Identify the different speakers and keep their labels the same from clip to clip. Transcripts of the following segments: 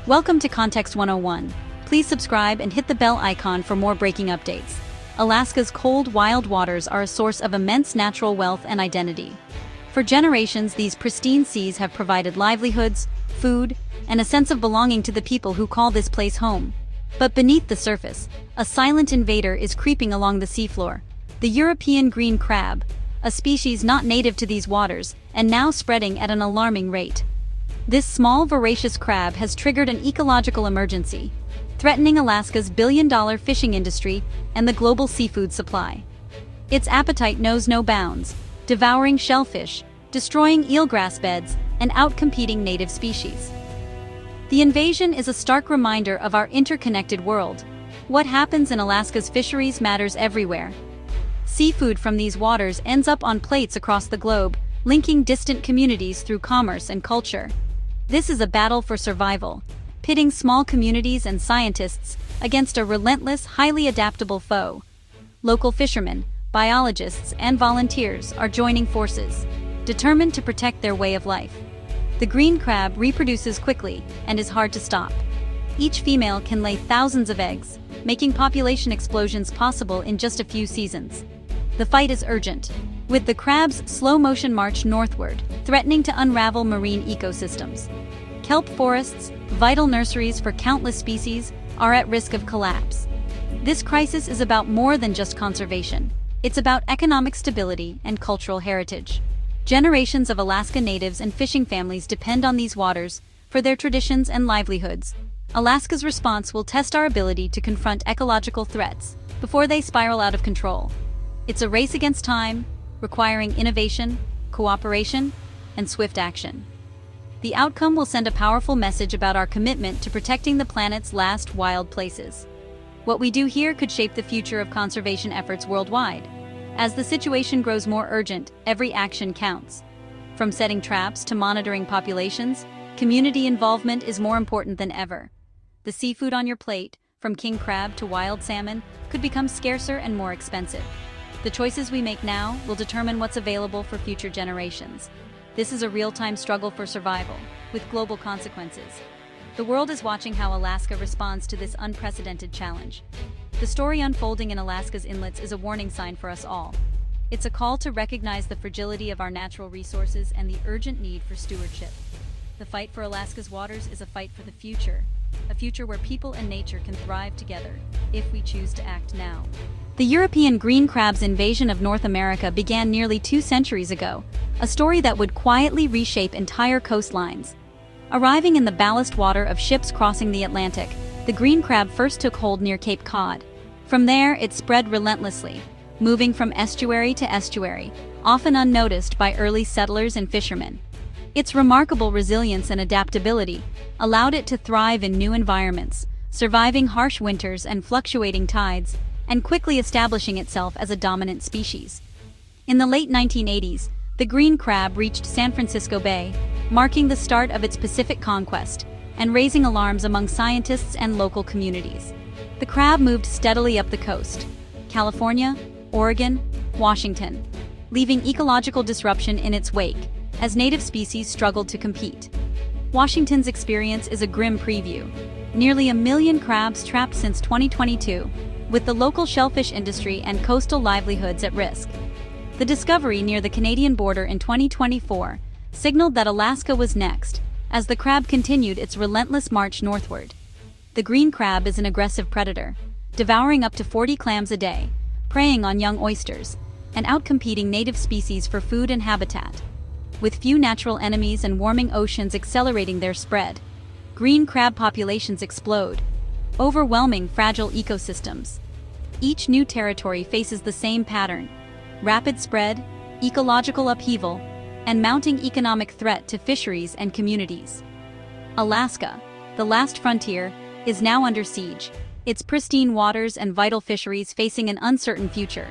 Speaker 1: Welcome to Context 101. Please subscribe and hit the bell icon for more breaking updates. Alaska's cold, wild waters are a source of immense natural wealth and identity. For generations, these pristine seas have provided livelihoods, food, and a sense of belonging to the people who call this place home. But beneath the surface, a silent invader is creeping along the seafloor. The European green crab, a species not native to these waters, and now spreading at an alarming rate. This small, voracious crab has triggered an ecological emergency, threatening Alaska's billion-dollar fishing industry and the global seafood supply. Its appetite knows no bounds, devouring shellfish, destroying eelgrass beds, and outcompeting native species. The invasion is a stark reminder of our interconnected world. What happens in Alaska's fisheries matters everywhere. Seafood from these waters ends up on plates across the globe, linking distant communities through commerce and culture. This is a battle for survival, pitting small communities and scientists against a relentless, highly adaptable foe. Local fishermen, biologists, and volunteers are joining forces, determined to protect their way of life. The green crab reproduces quickly and is hard to stop. Each female can lay thousands of eggs, making population explosions possible in just a few seasons. The fight is urgent, with the crab's slow-motion march northward, threatening to unravel marine ecosystems. Kelp forests, vital nurseries for countless species, are at risk of collapse. This crisis is about more than just conservation. It's about economic stability and cultural heritage. Generations of Alaska natives and fishing families depend on these waters for their traditions and livelihoods. Alaska's response will test our ability to confront ecological threats before they spiral out of control. It's a race against time, requiring innovation, cooperation, and swift action. The outcome will send a powerful message about our commitment to protecting the planet's last wild places. What we do here could shape the future of conservation efforts worldwide. As the situation grows more urgent, every action counts. From setting traps to monitoring populations, community involvement is more important than ever. The seafood on your plate, from king crab to wild salmon, could become scarcer and more expensive. The choices we make now will determine what's available for future generations. This is a real-time struggle for survival, with global consequences. The world is watching how Alaska responds to this unprecedented challenge. The story unfolding in Alaska's inlets is a warning sign for us all. It's a call to recognize the fragility of our natural resources and the urgent need for stewardship. The fight for Alaska's waters is a fight for the future, a future where people and nature can thrive together, if we choose to act now. The European green crab's invasion of North America began nearly 2 centuries ago, a story that would quietly reshape entire coastlines. Arriving in the ballast water of ships crossing the Atlantic, the green crab first took hold near Cape Cod. From there, it spread relentlessly, moving from estuary to estuary, often unnoticed by early settlers and fishermen. Its remarkable resilience and adaptability allowed it to thrive in new environments, surviving harsh winters and fluctuating tides, and quickly establishing itself as a dominant species. In the late 1980s, the green crab reached San Francisco Bay, marking the start of its Pacific conquest, and raising alarms among scientists and local communities. The crab moved steadily up the coast, California, Oregon, Washington, leaving ecological disruption in its wake as native species struggled to compete. Washington's experience is a grim preview. Nearly 1 million crabs trapped since 2022, with the local shellfish industry and coastal livelihoods at risk. The discovery near the Canadian border in 2024 signaled that Alaska was next, as the crab continued its relentless march northward. The green crab is an aggressive predator, devouring up to 40 clams a day, preying on young oysters, and outcompeting native species for food and habitat. With few natural enemies and warming oceans accelerating their spread, green crab populations explode, overwhelming fragile ecosystems. Each new territory faces the same pattern: rapid spread, ecological upheaval, and mounting economic threat to fisheries and communities. Alaska, the last frontier, is now under siege, its pristine waters and vital fisheries facing an uncertain future.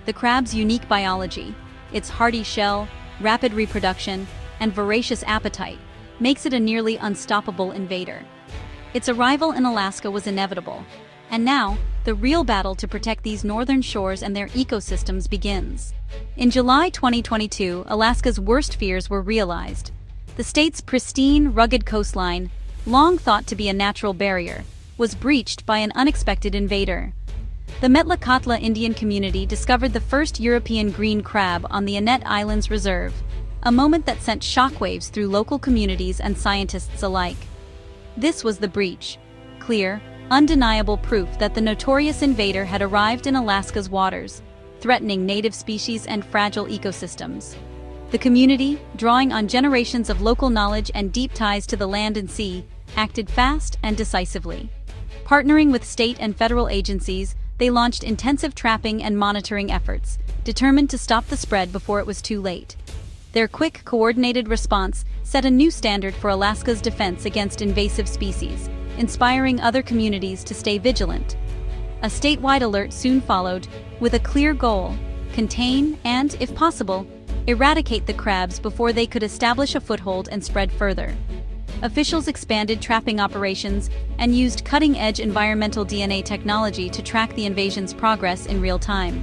Speaker 1: The crab's unique biology, its hardy shell, rapid reproduction, and voracious appetite makes it a nearly unstoppable invader. Its arrival in Alaska was inevitable, and now, the real battle to protect these northern shores and their ecosystems begins. In July 2022, Alaska's worst fears were realized. The state's pristine, rugged coastline, long thought to be a natural barrier, was breached by an unexpected invader. The Metlakatla Indian community discovered the first European green crab on the Annette Islands Reserve, a moment that sent shockwaves through local communities and scientists alike. This was the breach. Clear, undeniable proof that the notorious invader had arrived in Alaska's waters, threatening native species and fragile ecosystems. The community, drawing on generations of local knowledge and deep ties to the land and sea, acted fast and decisively. Partnering with state and federal agencies, they launched intensive trapping and monitoring efforts, determined to stop the spread before it was too late. Their quick, coordinated response set a new standard for Alaska's defense against invasive species, inspiring other communities to stay vigilant. A statewide alert soon followed, with a clear goal: contain and, if possible, eradicate the crabs before they could establish a foothold and spread further. Officials expanded trapping operations and used cutting-edge environmental DNA technology to track the invasion's progress in real time.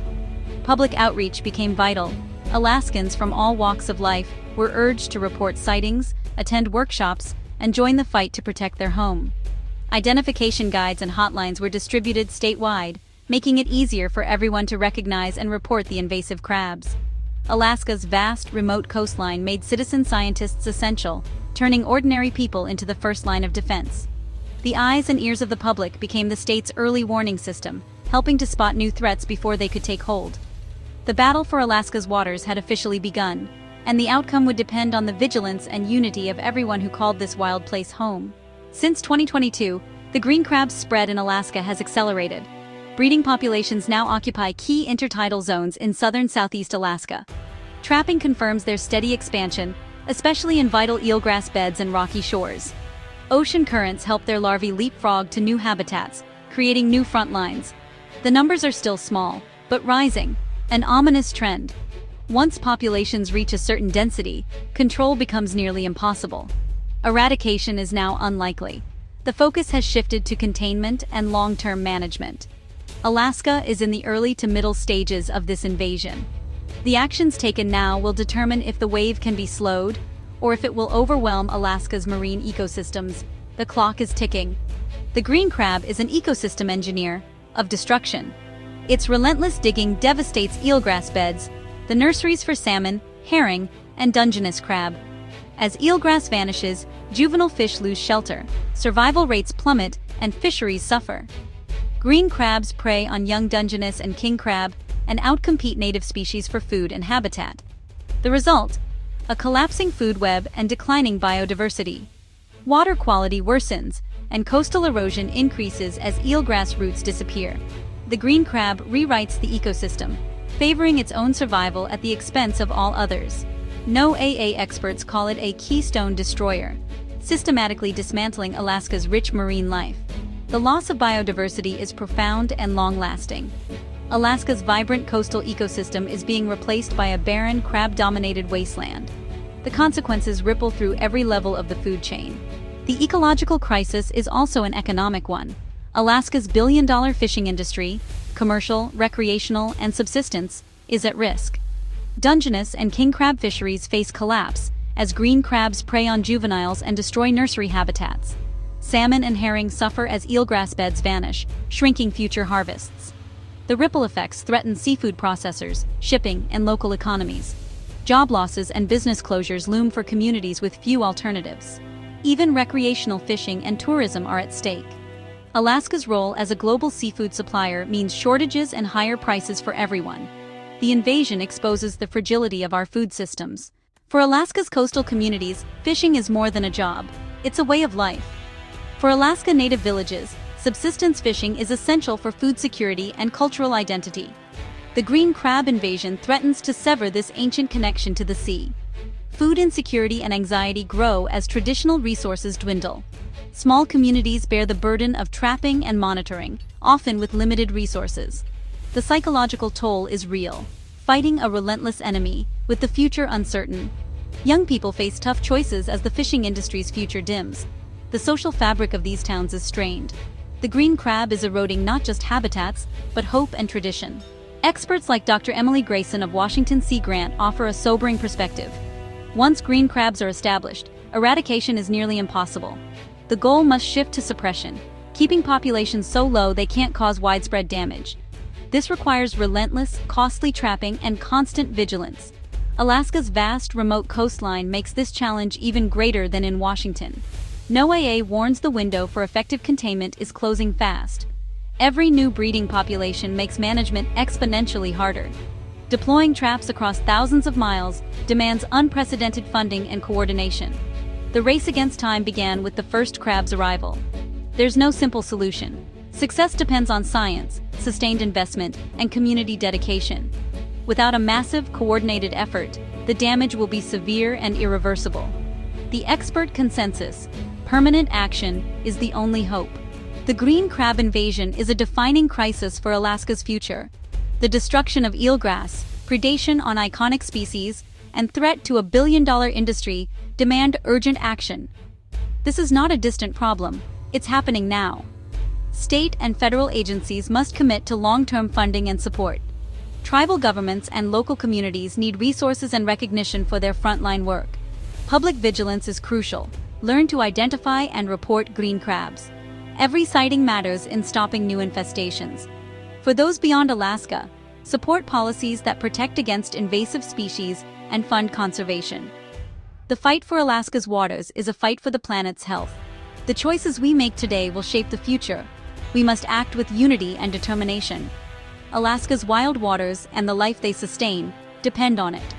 Speaker 1: Public outreach became vital. Alaskans from all walks of life were urged to report sightings, attend workshops, and join the fight to protect their home. Identification guides and hotlines were distributed statewide, making it easier for everyone to recognize and report the invasive crabs. Alaska's vast, remote coastline made citizen scientists essential, turning ordinary people into the first line of defense. The eyes and ears of the public became the state's early warning system, helping to spot new threats before they could take hold. The battle for Alaska's waters had officially begun, and the outcome would depend on the vigilance and unity of everyone who called this wild place home. Since 2022, the green crab's spread in Alaska has accelerated. Breeding populations now occupy key intertidal zones in southern Southeast Alaska. Trapping confirms their steady expansion, especially in vital eelgrass beds and rocky shores. Ocean currents help their larvae leapfrog to new habitats, creating new front lines. The numbers are still small, but rising, an ominous trend. Once populations reach a certain density, control becomes nearly impossible. Eradication is now unlikely. The focus has shifted to containment and long-term management. Alaska is in the early to middle stages of this invasion. The actions taken now will determine if the wave can be slowed, or if it will overwhelm Alaska's marine ecosystems. The clock is ticking. The green crab is an ecosystem engineer of destruction. Its relentless digging devastates eelgrass beds, the nurseries for salmon, herring, and Dungeness crab. As eelgrass vanishes, juvenile fish lose shelter, survival rates plummet, and fisheries suffer. Green crabs prey on young Dungeness and king crab and outcompete native species for food and habitat. The result? A collapsing food web and declining biodiversity. Water quality worsens, and coastal erosion increases as eelgrass roots disappear. The green crab rewrites the ecosystem, favoring its own survival at the expense of all others. NOAA experts call it a keystone destroyer, systematically dismantling Alaska's rich marine life. The loss of biodiversity is profound and long-lasting. Alaska's vibrant coastal ecosystem is being replaced by a barren, crab-dominated wasteland. The consequences ripple through every level of the food chain. The ecological crisis is also an economic one. Alaska's billion-dollar fishing industry, commercial, recreational, and subsistence, is at risk. Dungeness and king crab fisheries face collapse as green crabs prey on juveniles and destroy nursery habitats. Salmon and herring suffer as eelgrass beds vanish, shrinking future harvests. The ripple effects threaten seafood processors, shipping, and local economies. Job losses and business closures loom for communities with few alternatives. Even recreational fishing and tourism are at stake. Alaska's role as a global seafood supplier means shortages and higher prices for everyone. The invasion exposes the fragility of our food systems. For Alaska's coastal communities, fishing is more than a job. It's a way of life. For Alaska Native villages, subsistence fishing is essential for food security and cultural identity. The green crab invasion threatens to sever this ancient connection to the sea. Food insecurity and anxiety grow as traditional resources dwindle. Small communities bear the burden of trapping and monitoring, often with limited resources. The psychological toll is real, fighting a relentless enemy, with the future uncertain. Young people face tough choices as the fishing industry's future dims. The social fabric of these towns is strained. The green crab is eroding not just habitats, but hope and tradition. Experts like Dr. Emily Grayson of Washington Sea Grant offer a sobering perspective. Once green crabs are established, eradication is nearly impossible. The goal must shift to suppression, keeping populations so low they can't cause widespread damage. This requires relentless, costly trapping and constant vigilance. Alaska's vast, remote coastline makes this challenge even greater than in Washington. NOAA warns the window for effective containment is closing fast. Every new breeding population makes management exponentially harder. Deploying traps across thousands of miles demands unprecedented funding and coordination. The race against time began with the first crab's arrival. There's no simple solution. Success depends on science, sustained investment, and community dedication. Without a massive, coordinated effort, the damage will be severe and irreversible. The expert consensus: permanent action is the only hope. The green crab invasion is a defining crisis for Alaska's future. The destruction of eelgrass, predation on iconic species, and threat to a billion-dollar industry demand urgent action. This is not a distant problem, it's happening now. State and federal agencies must commit to long-term funding and support. Tribal governments and local communities need resources and recognition for their frontline work. Public vigilance is crucial. Learn to identify and report green crabs. Every sighting matters in stopping new infestations. For those beyond Alaska, support policies that protect against invasive species and fund conservation. The fight for Alaska's waters is a fight for the planet's health. The choices we make today will shape the future. We must act with unity and determination. Alaska's wild waters and the life they sustain depend on it.